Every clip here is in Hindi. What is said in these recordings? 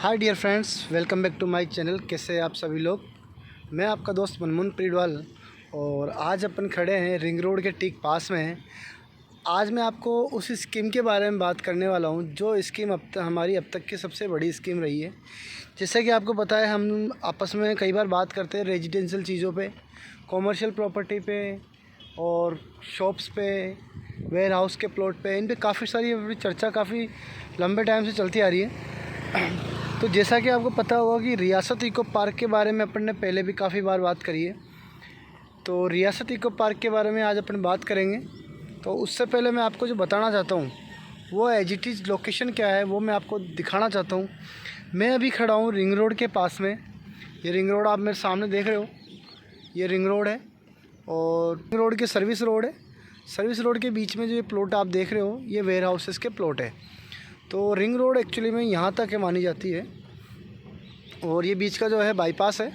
Hi dear friends, welcome back to my channel. कैसे हैं आप सभी लोग। मैं आपका दोस्त मनमुन प्रीडवाल और आज अपन खड़े हैं रिंग रोड के ठीक पास में। आज मैं आपको उस स्कीम के बारे में बात करने वाला हूं जो स्कीम हमारी अब तक की सबसे बड़ी स्कीम रही है। जैसे कि आपको पता है, हम आपस में कई बार बात करते हैं रेजिडेंशियल चीज़ों पे, कॉमर्शियल प्रॉपर्टी पे और शॉप्स पे, वेयर हाउस के प्लॉट पे। इन पे काफ़ी सारी चर्चा काफ़ी लंबे टाइम से चलती आ रही है। तो जैसा कि आपको पता होगा कि रियासत इको पार्क के बारे में अपन ने पहले भी काफ़ी बार बात करी है। तो रियासत इको पार्क के बारे में आज अपन बात करेंगे। तो उससे पहले मैं आपको जो बताना चाहता हूँ वो एज इट इज़ लोकेशन क्या है वो मैं आपको दिखाना चाहता हूँ। मैं अभी खड़ा हूँ रिंग रोड के पास में। ये रिंग रोड आप मेरे सामने देख रहे हो, ये रिंग रोड है और रिंग रोड के सर्विस रोड है। सर्विस रोड के बीच में जो ये प्लॉट आप देख रहे हो ये वेयर हाउसेस के प्लॉट है। तो रिंग रोड एक्चुअली में यहाँ तक है मानी जाती है और ये बीच का जो है बाईपास है।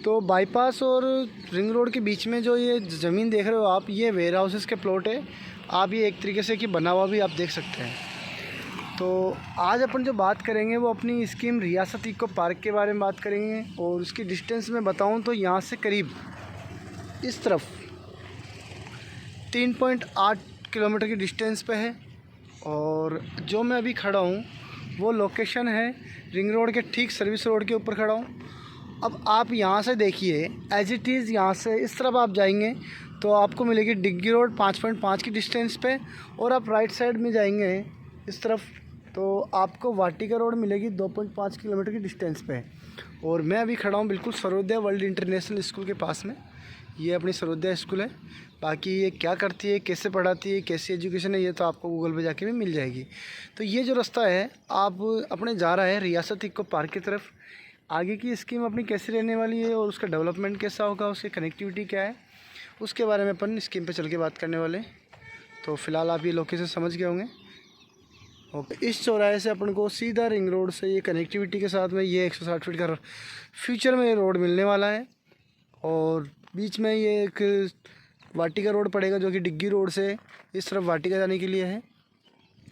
तो बाईपास और रिंग रोड के बीच में जो ये ज़मीन देख रहे हो आप, ये वेयर हाउसेस के प्लॉट है। आप ये एक तरीके से कि बना हुआ भी आप देख सकते हैं। तो आज अपन जो बात करेंगे वो अपनी स्कीम रियासत इको पार्क के बारे में बात करेंगे। और उसकी डिस्टेंस में बताऊं तो यहाँ से करीब इस तरफ 3.8 किलोमीटर की डिस्टेंस पे है। और जो मैं अभी खड़ा हूँ वो लोकेशन है रिंग रोड के ठीक सर्विस रोड के ऊपर खड़ा हूँ। अब आप यहाँ से देखिए, एज इट इज़ यहाँ से इस तरफ आप जाएंगे तो आपको मिलेगी डिग्गी रोड 5.5 की डिस्टेंस पे। और आप राइट साइड में जाएंगे इस तरफ तो आपको वाटिका रोड मिलेगी 2.5 किलोमीटर की डिस्टेंस पे। और मैं अभी खड़ा हूँ बिल्कुल सर्वोदय वर्ल्ड इंटरनेशनल स्कूल के पास में। ये अपनी सर्वोदय स्कूल है। बाकी ये क्या करती है, कैसे पढ़ाती है, कैसी एजुकेशन है, ये तो आपको गूगल पे जाके भी मिल जाएगी। तो ये जो रास्ता है आप अपने जा रहा है रियासत इको पार्क की तरफ। आगे की स्कीम अपनी कैसी रहने वाली है और उसका डेवलपमेंट कैसा होगा, उसकी कनेक्टिविटी क्या है, उसके बारे में अपन स्कीम पे चल के बात करने वाले। तो फ़िलहाल आप ये लोकेशन समझ गए होंगे। ओके, इस चौराहे से अपन को सीधा रिंग रोड से ये कनेक्टिविटी के साथ में ये 160 फीट का फ्यूचर में ये रोड मिलने वाला है। और बीच में ये एक वाटिका रोड पड़ेगा जो कि डिग्गी रोड से इस तरफ वाटिका जाने के लिए है।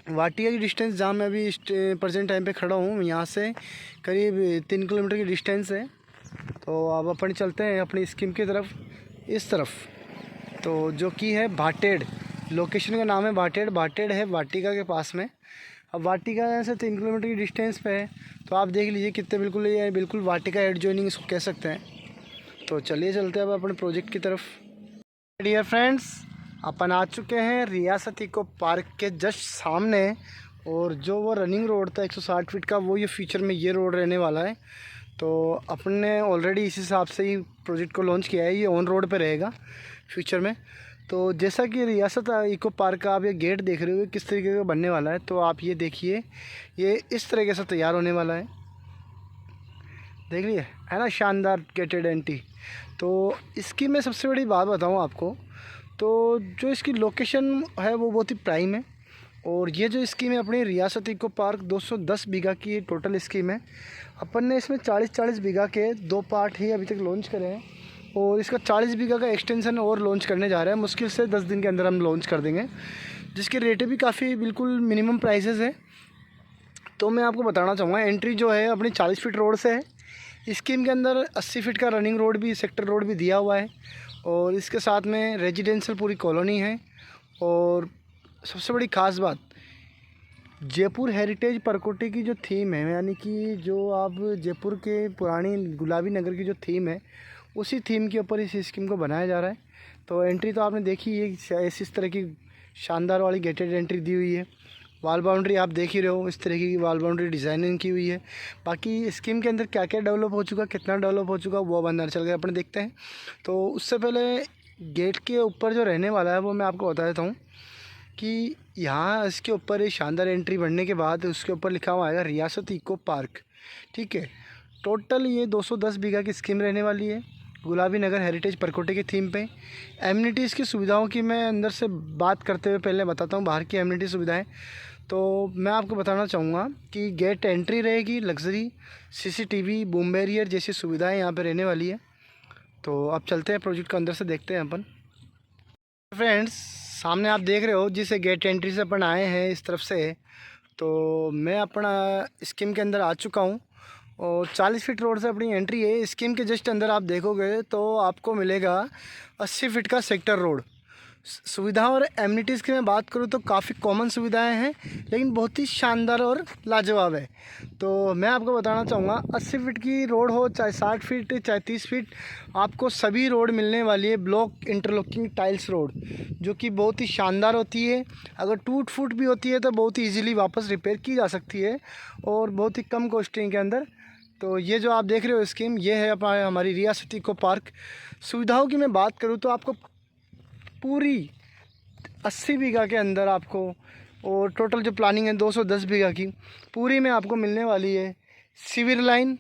वाटिका की डिस्टेंस जहाँ मैं अभी प्रेजेंट टाइम पे खड़ा हूँ यहाँ से करीब 3 किलोमीटर की डिस्टेंस है। तो अब अपन चलते हैं अपनी स्कीम की तरफ इस तरफ, तो जो कि है भाटेड़। लोकेशन का नाम है भाटेड़। भाटेड़ है वाटिका के पास में। अब वाटिका से 3 किलोमीटर की डिस्टेंस पे है। तो आप देख लीजिए कितने बिल्कुल, ये बिल्कुल वाटिका एडजॉइनिंग इसको कह सकते हैं। तो चलिए चलते हैं अब अपने प्रोजेक्ट की तरफ। डियर फ्रेंड्स, अपन आ चुके हैं रियासत इको पार्क के जस्ट सामने। और जो वो रनिंग रोड था 160 फीट का, वो ये फ्यूचर में ये रोड रहने वाला है। तो अपन ने ऑलरेडी इस हिसाब से ही प्रोजेक्ट को लॉन्च किया है। ये ऑन रोड पे रहेगा फ्यूचर में। तो जैसा कि रियासत इको पार्क का आप ये गेट देख रहे हो किस तरीके का बनने वाला है, तो आप ये देखिए ये इस तरीके से तैयार होने वाला है। देख लिए है ना, शानदार गेटेड एंट्री। तो इसकी मैं सबसे बड़ी बात बताऊं आपको, तो जो इसकी लोकेशन है वो बहुत ही प्राइम है। और ये जो स्कीम है अपनी रियासत इको पार्क 210 बीघा की टोटल स्कीम है। अपन ने इसमें 40-40 बीघा के 2 पार्ट ही अभी तक लॉन्च करे हैं। और इसका 40 बीघा का एक्सटेंशन और लॉन्च करने जा रहे हैं। मुश्किल से 10 दिन के अंदर हम लॉन्च कर देंगे, जिसके रेटें भी काफ़ी बिल्कुल मिनिमम प्राइसेस है। तो मैं आपको बताना चाहूँगा, एंट्री जो है अपनी 40 फीट रोड से है। स्कीम के अंदर 80 फीट का रनिंग रोड भी, सेक्टर रोड भी दिया हुआ है। और इसके साथ में रेजिडेंशियल पूरी कॉलोनी है। और सबसे बड़ी ख़ास बात, जयपुर हेरिटेज परकोटे की जो थीम है, यानी कि जो आप जयपुर के पुरानी गुलाबी नगर की जो थीम है उसी थीम के ऊपर इस स्कीम को बनाया जा रहा है। तो एंट्री तो आपने देखी है, इस तरह की शानदार वाली गेटेड एंट्री दी हुई है। वाल बाउंड्री आप देख ही रहे हो, इस तरीके की वाल बाउंड्री डिज़ाइनिंग की हुई है। बाकी स्कीम के अंदर क्या क्या डेवलप हो चुका, कितना डेवलप हो चुका, वो अब अंदर चल के अपने देखते हैं। तो उससे पहले गेट के ऊपर जो रहने वाला है वो मैं आपको बता देता हूँ कि यहाँ इसके ऊपर एक शानदार एंट्री बढ़ने के बाद उसके ऊपर लिखा हुआ आएगा रियासत इको पार्क। ठीक है, टोटल ये 210 बीघा की स्कीम रहने वाली है गुलाबी नगर हेरिटेज परकोटे की थीम पे। एमिनिटीज़ की सुविधाओं की मैं अंदर से बात करते हुए पहले बताता हूँ बाहर की एमिनिटी सुविधाएं। तो मैं आपको बताना चाहूँगा कि गेट एंट्री रहेगी, लग्जरी, सीसीटीवी, बूम बैरियर जैसी सुविधाएं यहाँ पे रहने वाली है। तो अब चलते हैं प्रोजेक्ट को अंदर से देखते हैं अपन। फ्रेंड्स, सामने आप देख रहे हो जिस गेट एंट्री से अपन आए हैं इस तरफ से, तो मैं अपना स्कीम के अंदर आ चुका हूँ और 40 फीट रोड से अपनी एंट्री है। स्कीम के जस्ट अंदर आप देखोगे तो आपको मिलेगा 80 फीट का सेक्टर रोड। सुविधा और एमिनिटीज़ की मैं बात करूँ तो काफ़ी कॉमन सुविधाएं हैं, लेकिन बहुत ही शानदार और लाजवाब है। तो मैं आपको बताना चाहूँगा 80 फीट की रोड हो, चाहे 60 फीट, चाहे 30 फीट, आपको सभी रोड मिलने वाली है ब्लॉक इंटरलॉकिंग टाइल्स रोड, जो कि बहुत ही शानदार होती है। अगर टूट फूट भी होती है तो बहुत ही ईजिली वापस रिपेयर की जा सकती है और बहुत ही कम कॉस्टिंग के अंदर। तो ये जो आप देख रहे हो स्कीम, ये है हमारी रियासत इको पार्क। सुविधाओं की मैं बात करूँ तो आपको पूरी 80 बीघा के अंदर आपको, और टोटल जो प्लानिंग है 210 बीघा की, पूरी में आपको मिलने वाली है। सीवर लाइन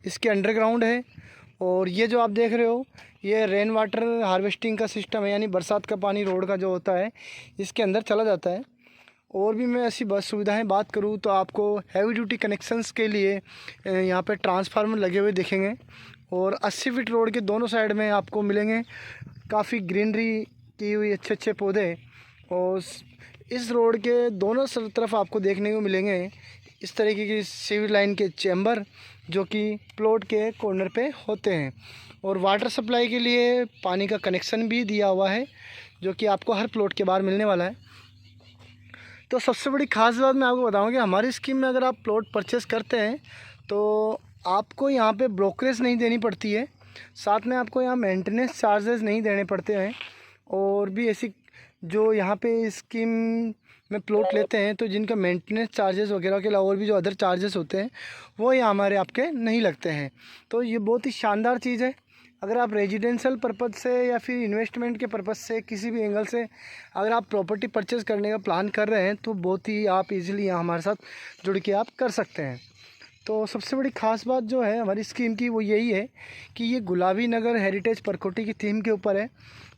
इसके अंडरग्राउंड है, और ये जो आप देख रहे हो ये रेन वाटर हार्वेस्टिंग का सिस्टम है, यानी बरसात का पानी रोड का जो होता है इसके अंदर चला जाता है। और भी मैं ऐसी बस सुविधाएं बात करूँ तो आपको हैवी ड्यूटी कनेक्शंस के लिए यहाँ पे ट्रांसफार्मर लगे हुए दिखेंगे, और 80 फीट रोड के दोनों साइड में आपको मिलेंगे काफ़ी ग्रीनरी की हुई अच्छे अच्छे पौधे। और इस रोड के दोनों तरफ आपको देखने को मिलेंगे इस तरीके की सिविल लाइन के चैम्बर, जो कि प्लॉट के कॉर्नर पे होते हैं। और वाटर सप्लाई के लिए पानी का कनेक्शन भी दिया हुआ है, जो कि आपको हर प्लॉट के बाहर मिलने वाला है। तो सबसे बड़ी ख़ास बात मैं आपको बताऊँ कि हमारी स्कीम में अगर आप प्लॉट परचेस करते हैं तो आपको यहाँ पे ब्रोकरेज नहीं देनी पड़ती है, साथ में आपको यहाँ मेंटेनेंस चार्जेस नहीं देने पड़ते हैं। और भी ऐसी जो यहाँ पे स्कीम में प्लॉट लेते हैं तो जिनका मेंटेनेंस चार्जेस वगैरह के अलावा और भी जो अदर चार्जेस होते हैं वो यहाँ हमारे आपके नहीं लगते हैं। तो ये बहुत ही शानदार चीज़ है। अगर आप रेजिडेंशियल पर्पज़ से या फिर इन्वेस्टमेंट के पर्पज़ से किसी भी एंगल से अगर आप प्रॉपर्टी परचेज़ करने का प्लान कर रहे हैं तो बहुत ही आप इजीली यहाँ हमारे साथ जुड़ के आप कर सकते हैं। तो सबसे बड़ी ख़ास बात जो है हमारी स्कीम की वो यही है कि ये गुलाबी नगर हेरिटेज परकोटी की थीम के ऊपर है।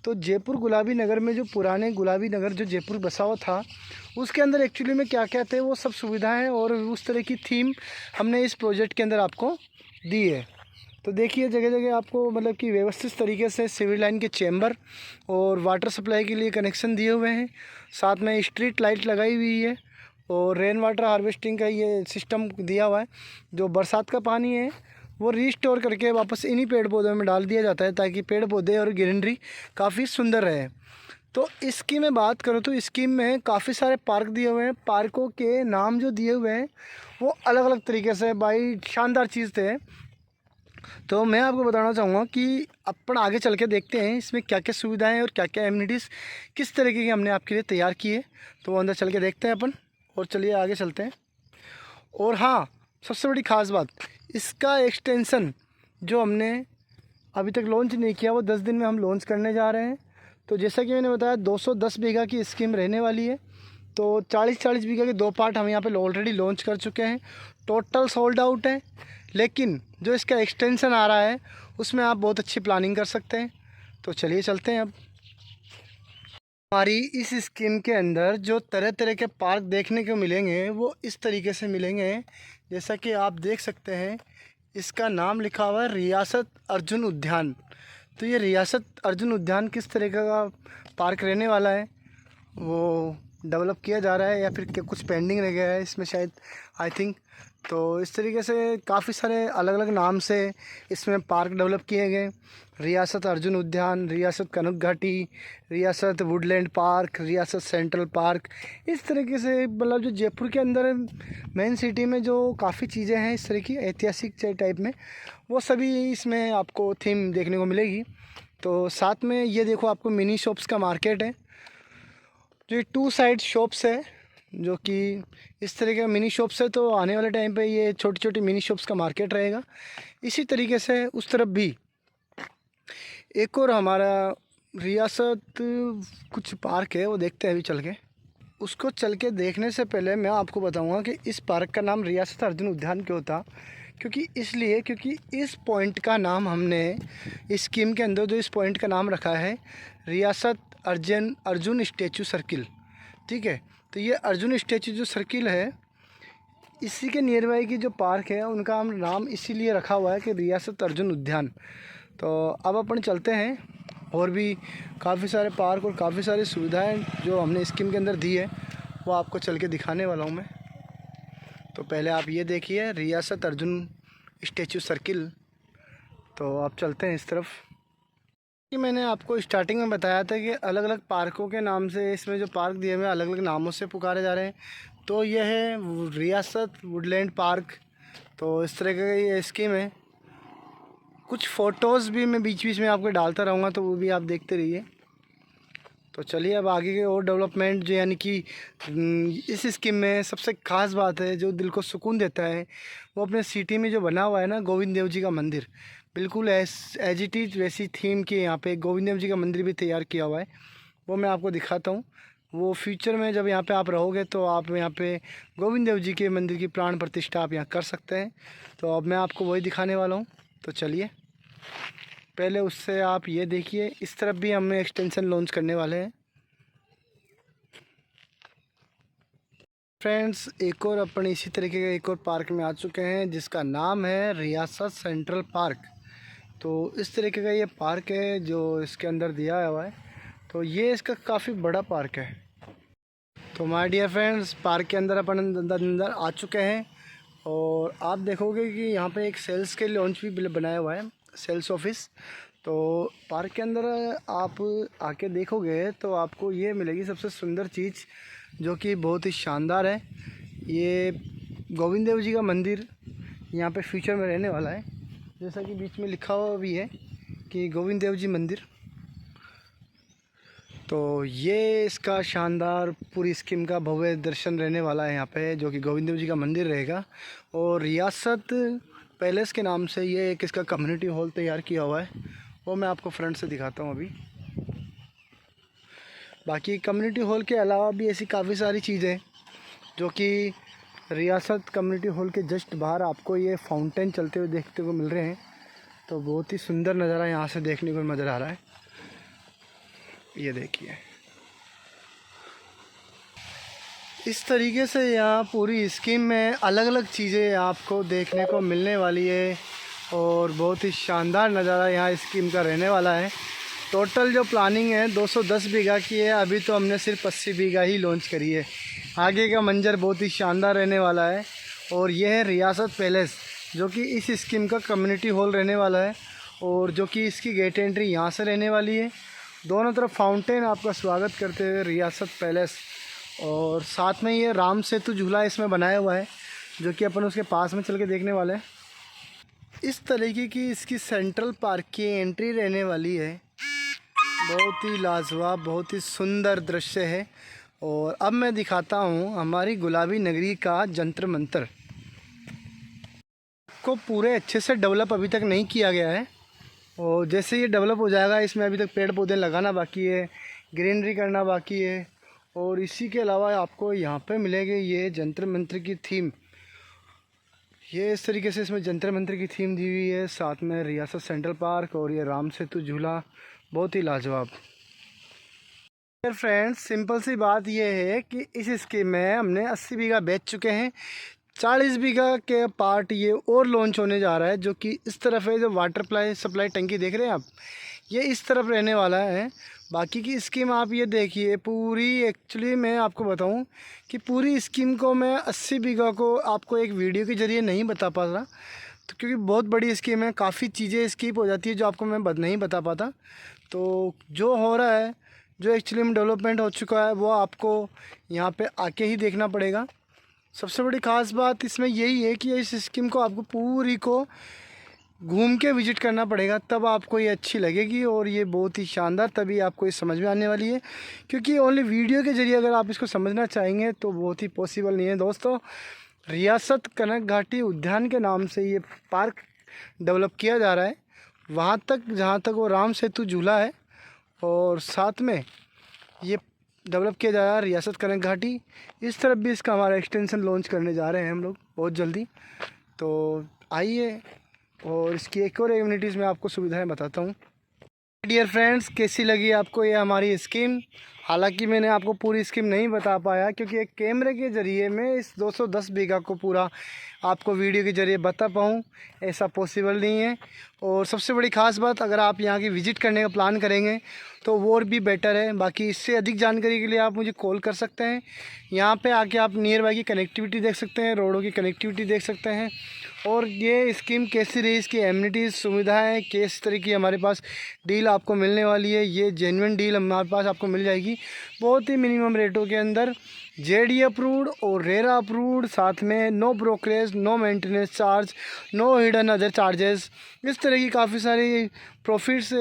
तो जयपुर गुलाबी नगर में जो पुराने गुलाबी नगर जो जयपुर बसा हुआ था उसके अंदर एक्चुअली में क्या क्या थे वो सब सुविधाएं और उस तरह की थीम हमने इस प्रोजेक्ट के अंदर आपको दी है। तो देखिए जगह जगह आपको मतलब कि व्यवस्थित तरीके से सिविल लाइन के चैम्बर और वाटर सप्लाई के लिए कनेक्शन दिए हुए हैं, साथ में स्ट्रीट लाइट लगाई हुई है, और रेन वाटर हार्वेस्टिंग का ये सिस्टम दिया हुआ है। जो बरसात का पानी है वो रीस्टोर करके वापस इन्हीं पेड़ पौधों में डाल दिया जाता है ताकि पेड़ पौधे और ग्रीनरी काफ़ी सुंदर रहे। तो इसकी मैं बात करूँ तो स्कीम में काफ़ी सारे पार्क दिए हुए हैं। पार्कों के नाम जो दिए हुए हैं वो अलग अलग तरीके से भाई शानदार चीज़ थे। तो मैं आपको बताना चाहूँगा कि अपन आगे चल के देखते हैं इसमें क्या क्या सुविधाएं और क्या क्या एमिनिटीज़ किस तरीके की हमने आपके लिए तैयार की है। तो अंदर चल के देखते हैं अपन, और चलिए आगे चलते हैं। और हाँ, सबसे बड़ी ख़ास बात, इसका एक्सटेंशन जो हमने अभी तक लॉन्च नहीं किया वो 10 दिन में हम लॉन्च करने जा रहे हैं। तो जैसा कि मैंने बताया 210 बीघा की स्कीम रहने वाली है। तो 40-40 बीघा के 2 पार्ट हम यहाँ पे ऑलरेडी लॉन्च कर चुके हैं, टोटल सोल्ड आउट है। लेकिन जो इसका एक्सटेंशन आ रहा है उसमें आप बहुत अच्छी प्लानिंग कर सकते हैं। तो चलिए चलते हैं। अब हमारी इस स्कीम के अंदर जो तरह तरह के पार्क देखने को मिलेंगे वो इस तरीके से मिलेंगे, जैसा कि आप देख सकते हैं इसका नाम लिखा हुआ है रियासत अर्जुन उद्यान। तो ये रियासत अर्जुन उद्यान किस तरीके का पार्क रहने वाला है वो डेवलप किया जा रहा है या फिर कुछ पेंडिंग रह गया है इसमें शायद, आई थिंक। तो इस तरीके से काफ़ी सारे अलग अलग नाम से इसमें पार्क डेवलप किए गए। रियासत अर्जुन उद्यान, रियासत कनक घाटी, रियासत वुडलैंड पार्क, रियासत सेंट्रल पार्क, इस तरीके से मतलब जो जयपुर के अंदर मेन सिटी में जो काफ़ी चीज़ें हैं इस तरह की ऐतिहासिक टाइप में, वो सभी इसमें आपको थीम देखने को मिलेगी। तो साथ में ये देखो आपको मिनी शॉप्स का मार्केट है, जो ये 2 साइड शॉप्स है जो कि इस तरह के मिनी शॉप्स है। तो आने वाले टाइम पे ये छोटी छोटी मिनी शॉप्स का मार्केट रहेगा। इसी तरीके से उस तरफ भी एक और हमारा रियासत कुछ पार्क है, वो देखते हैं अभी चल के। उसको चल के देखने से पहले मैं आपको बताऊंगा कि इस पार्क का नाम रियासत अर्जुन उद्यान क्यों था। क्योंकि इस पॉइंट का नाम हमने इस स्कीम के अंदर जो इस पॉइंट का नाम रखा है रियासत अर्जुन स्टैचू सर्किल, ठीक है। तो ये अर्जुन स्टैचू जो सर्किल है इसी के नियर बाई की जो पार्क है उनका हम नाम इसीलिए रखा हुआ है कि रियासत अर्जुन उद्यान। तो अब अपन चलते हैं, और भी काफ़ी सारे पार्क और काफ़ी सारी सुविधाएं जो हमने स्कीम के अंदर दी है वो आपको चल के दिखाने वाला हूँ मैं। तो पहले आप ये देखिए रियासत अर्जुन स्टैचू सर्किल। तो आप चलते हैं इस तरफ। कि मैंने आपको स्टार्टिंग में बताया था कि अलग अलग पार्कों के नाम से इसमें जो पार्क दिए हुए हैं अलग अलग नामों से पुकारे जा रहे हैं। तो यह है रियासत वुडलैंड पार्क। तो इस तरह का ये स्कीम है। कुछ फ़ोटोज़ भी मैं बीच बीच में आपको डालता रहूँगा, तो वो भी आप देखते रहिए। तो चलिए अब आगे के और डेवलपमेंट जो यानी कि इस स्कीम में सबसे ख़ास बात है जो दिल को सुकून देता है, वो अपने सिटी में जो बना हुआ है ना गोविंद देव जी का मंदिर, बिल्कुल एज इट इज़ वैसी थीम के यहाँ पे गोविंद देव जी का मंदिर भी तैयार किया हुआ है। वो मैं आपको दिखाता हूँ। वो फ्यूचर में जब यहाँ पे आप रहोगे तो आप यहाँ पे गोविंद देव जी के मंदिर की प्राण प्रतिष्ठा आप यहाँ कर सकते हैं। तो अब मैं आपको वही दिखाने वाला हूँ। तो चलिए पहले उससे आप ये देखिए, इस तरफ भी हम एक्सटेंशन लॉन्च करने वाले हैं। फ्रेंड्स एक और अपन इसी तरीके का एक और पार्क में आ चुके हैं जिसका नाम है रियासत सेंट्रल पार्क। तो इस तरीके का ये पार्क है जो इसके अंदर दिया हुआ है। तो ये इसका काफ़ी बड़ा पार्क है। तो माय डियर फ्रेंड्स पार्क के अंदर अपन अंदर आ चुके हैं और आप देखोगे कि यहाँ पे एक सेल्स के लॉन्च भी बनाया हुआ है, सेल्स ऑफिस। तो पार्क के अंदर आप आके देखोगे तो आपको ये मिलेगी सबसे सुंदर चीज़ जो कि बहुत ही शानदार है। ये गोविंद देव जी का मंदिर यहाँ पे फ्यूचर में रहने वाला है, जैसा कि बीच में लिखा हुआ भी है कि गोविंद देव जी मंदिर। तो ये इसका शानदार पूरी स्कीम का भव्य दर्शन रहने वाला है यहाँ पे, जो कि गोविंद देव जी का मंदिर रहेगा। और रियासत पैलेस के नाम से ये एक इसका कम्युनिटी हॉल तैयार किया हुआ है, वो मैं आपको फ्रंट से दिखाता हूँ अभी। बाकी कम्युनिटी हॉल के अलावा भी ऐसी काफ़ी सारी चीज़ें जो कि रियासत कम्युनिटी हॉल के जस्ट बाहर आपको ये फाउंटेन चलते हुए देखते को मिल रहे हैं। तो बहुत ही सुंदर नज़ारा यहाँ से देखने को नज़र आ रहा है। ये देखिए इस तरीके से यहाँ पूरी स्कीम में अलग अलग चीज़ें आपको देखने को मिलने वाली है और बहुत ही शानदार नज़ारा यहाँ स्कीम का रहने वाला है। टोटल जो प्लानिंग है 210 बीघा की है, अभी तो हमने सिर्फ 80 बीघा ही लॉन्च करी है। आगे का मंजर बहुत ही शानदार रहने वाला है। और यह है रियासत पैलेस जो कि इस स्कीम का कम्युनिटी हॉल रहने वाला है और जो कि इसकी गेट एंट्री यहाँ से रहने वाली है। दोनों तरफ फाउंटेन आपका स्वागत करते हुए रियासत पैलेस, और साथ में ये राम सेतु झूला इसमें बनाया हुआ है जो कि अपन उसके पास में चल के देखने वाले हैं। इस तरीके की इसकी सेंट्रल पार्क की एंट्री रहने वाली है। बहुत ही लाजवाब बहुत ही सुंदर दृश्य है। और अब मैं दिखाता हूँ हमारी गुलाबी नगरी का जंतर मंतर को पूरे अच्छे से डेवलप अभी तक नहीं किया गया है, और जैसे ये डेवलप हो जाएगा इसमें अभी तक पेड़ पौधे लगाना बाकी है, ग्रीनरी करना बाकी है। और इसी के अलावा आपको यहाँ पे मिलेगी ये जंतर मंतर की थीम। ये इस तरीके से इसमें जंतर मंतर की थीम दी हुई है, साथ में रियासत सेंट्रल पार्क और ये राम सेतु झूला, बहुत ही लाजवाब। फ्रेंड्स सिंपल सी बात ये है कि इस स्कीम में हमने 80 बीघा बेच चुके हैं। 40 बीघा के पार्ट ये और लॉन्च होने जा रहा है जो कि इस तरफ है। जो वाटर सप्लाई टंकी देख रहे हैं आप, ये इस तरफ रहने वाला है। बाकी की स्कीम आप ये देखिए पूरी, एक्चुअली मैं आपको बताऊं कि पूरी स्कीम को मैं 80 बीघा को आपको एक वीडियो के ज़रिए नहीं बता पा रहा, तो क्योंकि बहुत बड़ी स्कीम है, काफ़ी चीज़ें स्किप हो जाती है जो आपको मैं नहीं बता पाता। तो जो हो रहा है, जो एक्चुअली में डेवलपमेंट हो चुका है, वो आपको यहाँ पे आके ही देखना पड़ेगा। सबसे बड़ी ख़ास बात इसमें यही है कि इस स्कीम को आपको पूरी को घूम के विज़िट करना पड़ेगा, तब आपको ये अच्छी लगेगी और ये बहुत ही शानदार तभी आपको ये समझ में आने वाली है। क्योंकि ओनली वीडियो के ज़रिए अगर आप इसको समझना चाहेंगे तो बहुत ही पॉसिबल नहीं है। दोस्तों रियासत कनक घाटी उद्यान के नाम से ये पार्क डेवलप किया जा रहा है, वहाँ तक जहाँ तक वो राम सेतु झूला है, और साथ में ये डेवलप किया जा रहा है रियासत कनक घाटी। इस तरफ भी इसका हमारा एक्सटेंशन लॉन्च करने जा रहे हैं हम लोग बहुत जल्दी। तो आइए और इसकी एक और एक्टिविटीज़ में आपको सुविधाएं बताता हूँ। डियर फ्रेंड्स, कैसी लगी आपको ये हमारी स्कीम? हालांकि मैंने आपको पूरी स्कीम नहीं बता पाया क्योंकि एक कैमरे के ज़रिए मैं इस 210 बीघा को पूरा आपको वीडियो के ज़रिए बता पाऊँ, ऐसा पॉसिबल नहीं है। और सबसे बड़ी ख़ास बात, अगर आप यहाँ की विज़िट करने का प्लान करेंगे तो वो और भी बेटर है। बाकी इससे अधिक जानकारी के लिए आप मुझे कॉल कर सकते हैं। यहाँ पे आके आप नियर बाई की कनेक्टिविटी देख सकते हैं, रोडों की कनेक्टिविटी देख सकते हैं, और ये स्कीम कैसी रही, इसकी एमिनिटीज़, सुविधाएं, किस तरह की हमारे पास डील आपको मिलने वाली है। ये जेन्युइन डील हमारे पास आपको मिल जाएगी बहुत ही मिनिमम रेटों के अंदर, जेडी अप्रूव्ड और रेरा अप्रूव्ड, साथ में no brokerage, no maintenance charge, no hidden other charges. इस तरह की काफ़ी सारी प्रॉफिट्स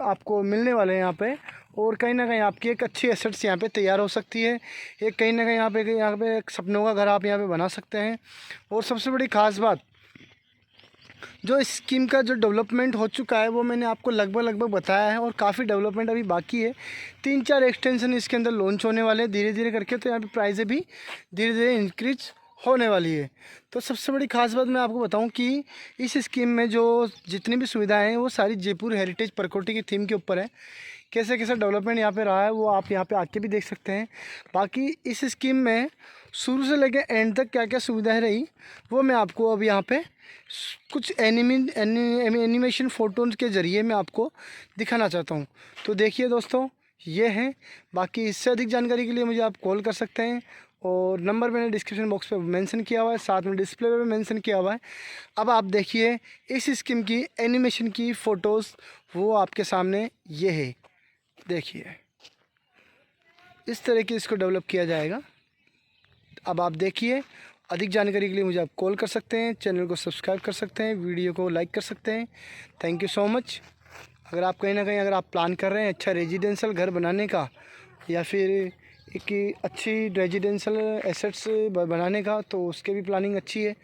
आपको मिलने वाले हैं यहाँ पे। और कहीं ना कहीं आपकी एक अच्छी एसेट्स यहाँ पे तैयार हो सकती है। एक कहीं ना कहीं यहाँ पे एक सपनों का घर आप यहाँ पे बना सकते हैं। और सबसे बड़ी ख़ास बात, जो स्कीम का जो डेवलपमेंट हो चुका है वो मैंने आपको लगभग बताया है, और काफ़ी डेवलपमेंट अभी बाकी है। 3-4 एक्सटेंशन इसके अंदर लॉन्च होने वाले हैं धीरे धीरे करके, तो यहाँ पे प्राइसें भी धीरे धीरे इंक्रीज होने वाली है। तो सबसे बड़ी ख़ास बात मैं आपको बताऊं कि इस स्कीम में जो जितनी भी सुविधाएं हैं वो सारी जयपुर हेरिटेज प्रॉपर्टी की थीम के ऊपर है। कैसे कैसे डेवलपमेंट यहाँ पे रहा है वो आप यहाँ पे आके भी देख सकते हैं। बाकी इस स्कीम में शुरू से लेकर एंड तक क्या क्या सुविधाएं रही वो मैं आपको अब यहाँ पे कुछ एनिमेशन फ़ोटोज़ के ज़रिए मैं आपको दिखाना चाहता हूँ। तो देखिए दोस्तों, ये हैं। बाकी इससे अधिक जानकारी के लिए मुझे आप कॉल कर सकते हैं, और नंबर मैंने डिस्क्रिप्शन बॉक्स पे मेंशन किया हुआ है, साथ में डिस्प्ले पे भी मेंशन किया हुआ है। अब आप देखिए इस स्कीम की एनिमेशन की फ़ोटोज़, वो आपके सामने ये है। देखिए इस तरह की इसको डेवलप किया जाएगा। अब आप देखिए, अधिक जानकारी के लिए मुझे आप कॉल कर सकते हैं, चैनल को सब्सक्राइब कर सकते हैं, वीडियो को लाइक कर सकते हैं। Thank you so much. अगर आप कहीं ना कहीं अगर आप प्लान कर रहे हैं अच्छा रेजिडेंशियल घर बनाने का, या फिर एक अच्छी रेजिडेंशियल एसेट्स बनाने का, तो उसके भी प्लानिंग अच्छी है।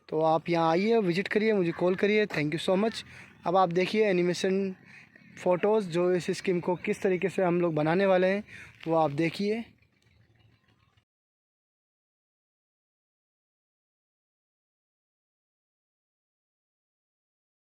तो आप यहाँ आइए, विज़िट करिए, मुझे कॉल करिए। Thank you so much. अब आप देखिए एनिमेशन फ़ोटोज़ जो इस स्कीम को किस तरीके से हम लोग बनाने वाले हैं, वो आप देखिए।